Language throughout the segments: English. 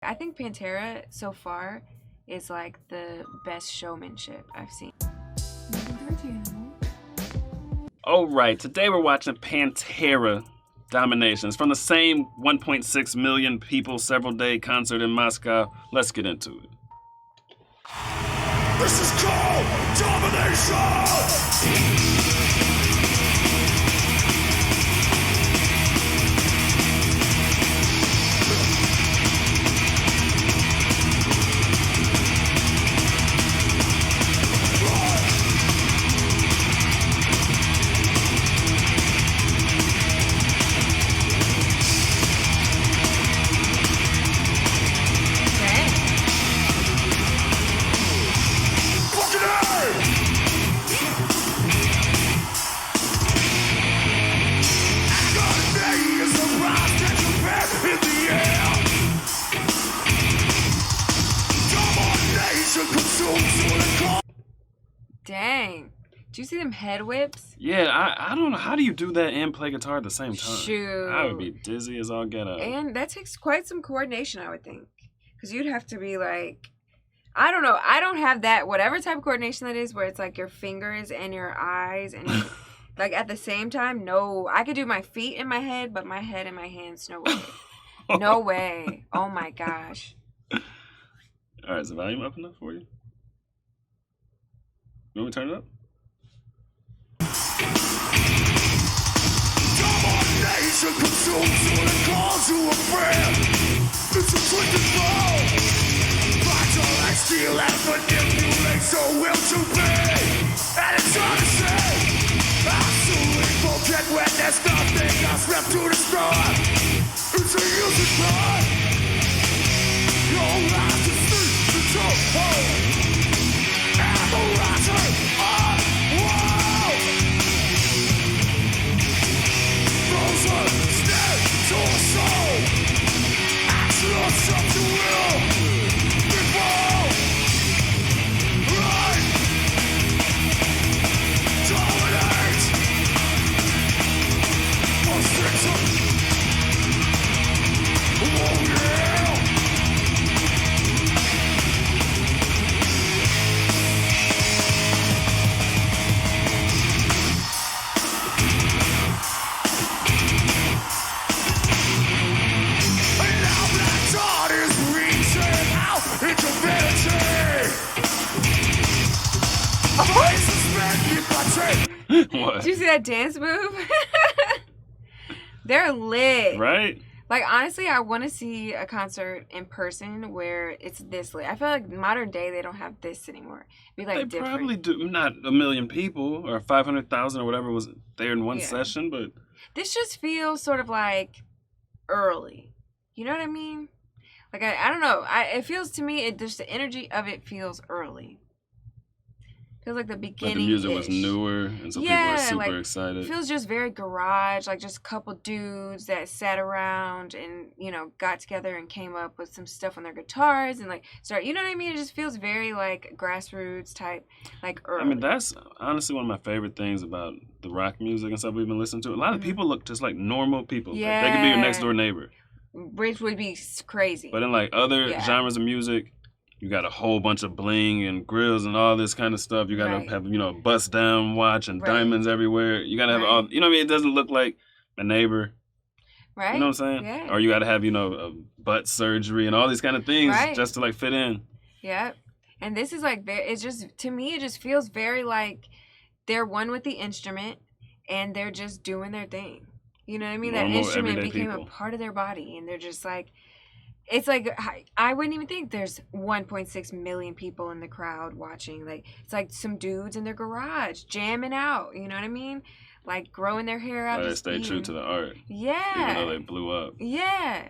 I think Pantera so far is like the best showmanship I've seen. All right, today we're watching Pantera Domination. It's from the same 1.6 million people several day concert in Moscow. Let's get into it. This is called Domination! Dang. Do you see them head whips? Yeah, I don't know. How do you do that and play guitar at the same time? Shoot. I would be dizzy as all get up. And that takes quite some coordination, I would think. Because you'd have to be like, I don't know. I don't have that, whatever type of coordination that is, where it's like your fingers and your eyes and your, like at the same time. No, I could do my feet in my head, but my head and my hands, no way. No way. Oh my gosh. All right, is the volume up enough for you? You want me to turn it up? Domination consumes you and calls you a friend. It's a twisted flow. Vital steal and manipulate so will to be. And it's hard to say. Absolutely forget when there's nothing else left to destroy. It's a music blood. Your life is free to home. And the rising on wall. Frozen, stay to a soul. Action on something real. Before. Right. Dominate. Oh, yeah. What? Did you see that dance move? They're lit. Right? Like, honestly, I want to see a concert in person where it's this lit. I feel like modern day, they don't have this anymore. It'd be like They different. probably do. Not a million people or 500,000 or whatever was there in one session, but This just feels sort of like early. You know what I mean? Like, I don't know. It feels to me, just the energy of it feels early. Feels like the beginning. the music was newer, and so people were super excited. It feels just very garage, like just a couple dudes that sat around and, you know, got together and came up with some stuff on their guitars and like start, you know what I mean? It just feels very like grassroots type, like early. I mean, that's honestly one of my favorite things about the rock music and stuff we've been listening to. A lot of people look just like normal people. Yeah. They could be your next door neighbor. Which would be crazy. But in like other genres of music, you got a whole bunch of bling and grills and all this kind of stuff. You got to have, you know, a bust down watch and diamonds everywhere. You got to have all, you know what I mean? It doesn't look like a neighbor. Right. You know what I'm saying? Yeah. Or you got to have, you know, a butt surgery and all these kind of things just to like fit in. Yeah. And this is like, it's just, to me, it just feels very like they're one with the instrument and they're just doing their thing. You know what I mean? That instrument became a part of their body and they're just like, it's like, I wouldn't even think there's 1.6 million people in the crowd watching. Like, it's like some dudes in their garage jamming out. You know what I mean? Like, growing their hair out. They stay true to the art. Yeah. Even though they blew up. Yeah.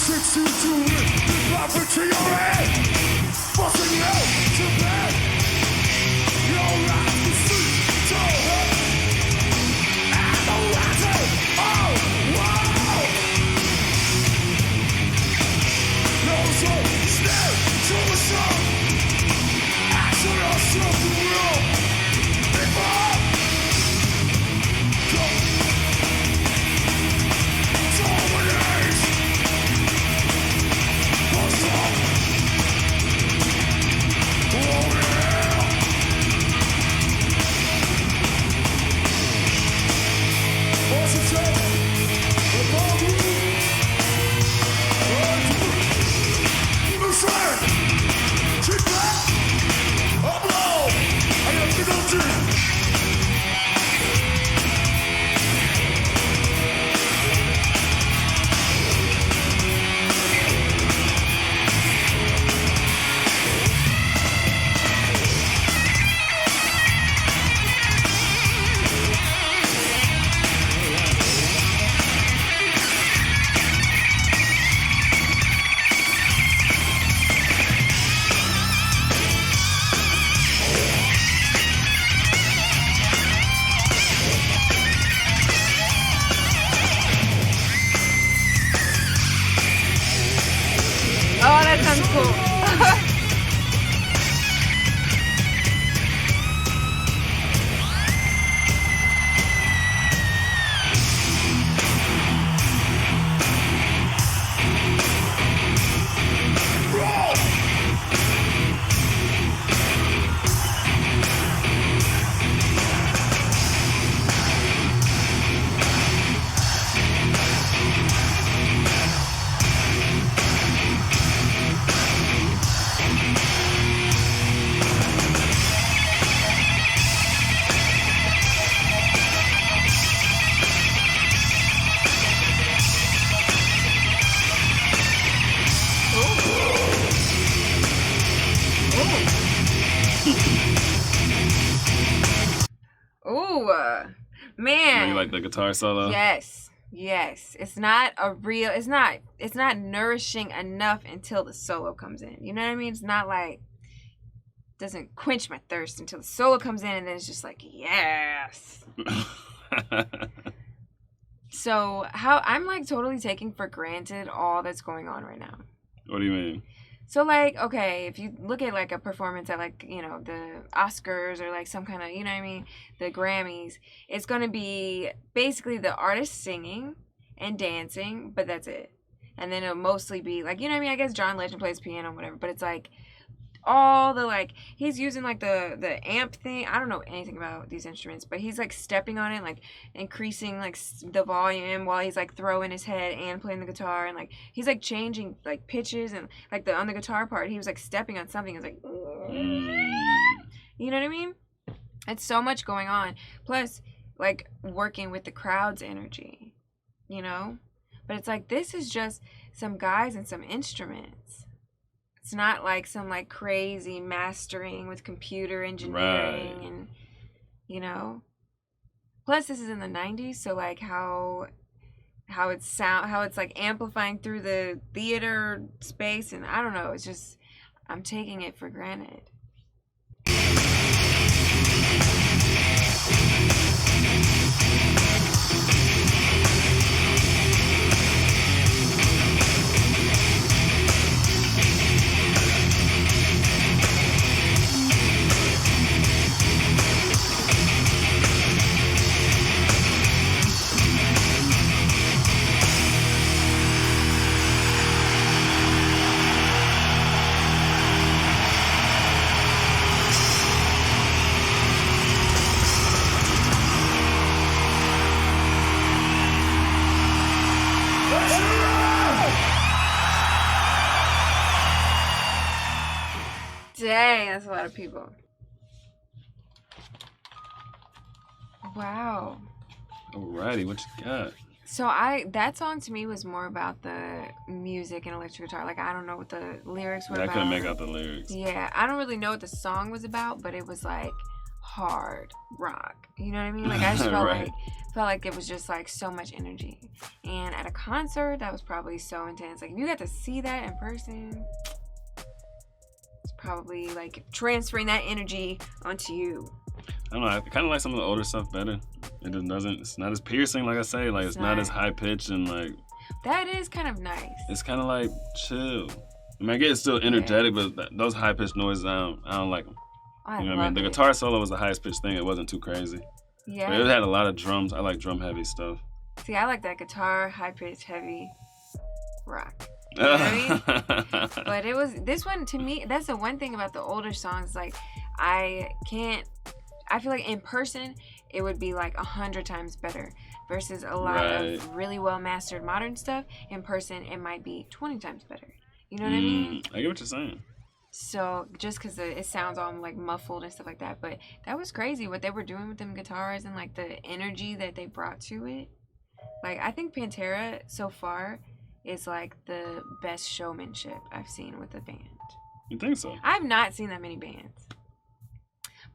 Tricks you to it, profit to your head, forcing you to bed. Your life is sweet, so hurt, and the rising, oh, wow. That sounds cool. Ooh, man. You like the guitar solo? Yes. It's not it's not nourishing enough until the solo comes in. You know what I mean? It's not like, doesn't quench my thirst until the solo comes in, and then it's just like, yes. So I'm like totally taking for granted all that's going on right now. What do you mean? So, like, okay, if you look at, like, a performance at, like, you know, the Oscars or, like, some kind of, you know what I mean, the Grammys, it's going to be basically the artist singing and dancing, but that's it. And then it'll mostly be, like, you know what I mean, I guess John Legend plays piano, whatever, but it's, like, all the, like, he's using, like, the amp thing. I don't know anything about these instruments, but he's, like, stepping on it, like, increasing, like, the volume while he's, like, throwing his head and playing the guitar, and, like, he's, like, changing, like, pitches, and, like, on the guitar part, he was, like, stepping on something. It was, like, you know what I mean? It's so much going on. Plus, like, working with the crowd's energy, you know? But it's, like, this is just some guys and some instruments. It's not like some like crazy mastering with computer engineering and, you know. Plus, this is in the 90s, so like how it's like amplifying through the theater space, and I don't know. It's just, I'm taking it for granted. Dang, that's a lot of people. Wow. Alrighty, what you got? So that song to me was more about the music and electric guitar. Like, I don't know what the lyrics were about. I couldn't make out the lyrics. Yeah, I don't really know what the song was about, but it was like hard rock. You know what I mean? Like, I just felt like it was just like so much energy. And at a concert, that was probably so intense. Like, if you got to see that in person, it's probably like transferring that energy onto you. I don't know. I kind of like some of the older stuff better. It just doesn't. It's not as piercing, like I say. Like, it's not as high pitched and like. That is kind of nice. It's kind of like chill. I mean, I get it's still energetic, but those high pitched noises, I don't like them. You know what I mean? The guitar solo was the highest pitched thing. It wasn't too crazy. Yeah. But it had a lot of drums. I like drum heavy stuff. See, I like that guitar, high pitched, heavy rock. You know what I mean? But it was, this one to me, that's the one thing about the older songs. Like, I feel like in person, it would be like 100 times better versus a lot of really well mastered modern stuff. In person, it might be 20 times better. You know what I mean? I get what you're saying. So just because it sounds all like muffled and stuff like that, but that was crazy what they were doing with them guitars and like the energy that they brought to it. Like, I think Pantera so far is like the best showmanship I've seen with a band. You think so? I've not seen that many bands.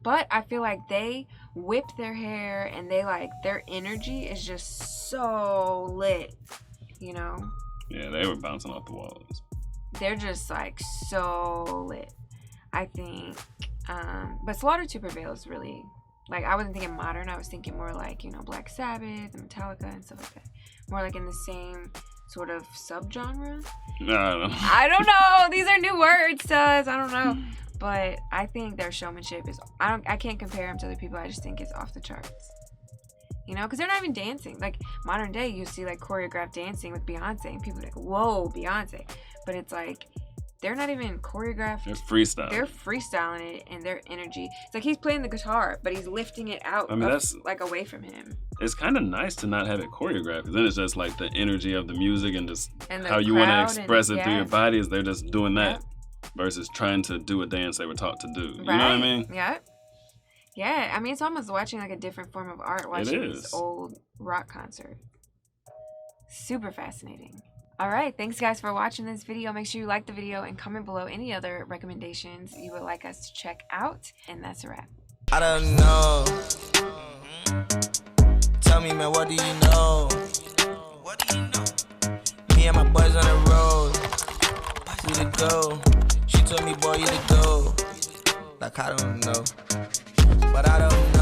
But I feel like they whip their hair and they like, their energy is just so lit, you know? Yeah, they were bouncing off the walls. They're just like so lit, I think. But Slaughter to Prevail is really, like, I wasn't thinking modern. I was thinking more like, you know, Black Sabbath and Metallica and stuff like that. More like in the same sort of subgenre. I don't know. These are new words to us. I don't know. But I think their showmanship is, I can't compare them to other people. I just think it's off the charts. You know, because they're not even dancing. Like, modern day, you see, like, choreographed dancing with Beyonce. And people are like, whoa, Beyonce. But it's like, they're not even choreographed. They're freestyling. They're freestyling it, and their energy. It's like he's playing the guitar, but he's lifting it out, that's like away from him. It's kind of nice to not have it choreographed. Then it's just like the energy of the music and just and how you want to express it through your body. Is they're just doing that versus trying to do a dance they were taught to do. You know what I mean? Yep. Yeah. I mean, it's almost watching like a different form of art. Watching these old rock concerts. Super fascinating. All right, thanks guys for watching this video. Make sure you like the video and comment below any other recommendations you would like us to check out. And that's a wrap. I don't know. Tell me, man, what do you know? What do you know? Me and my boys on the road. We to go. She told me, boy, you to go. Like, I don't know. But I don't know.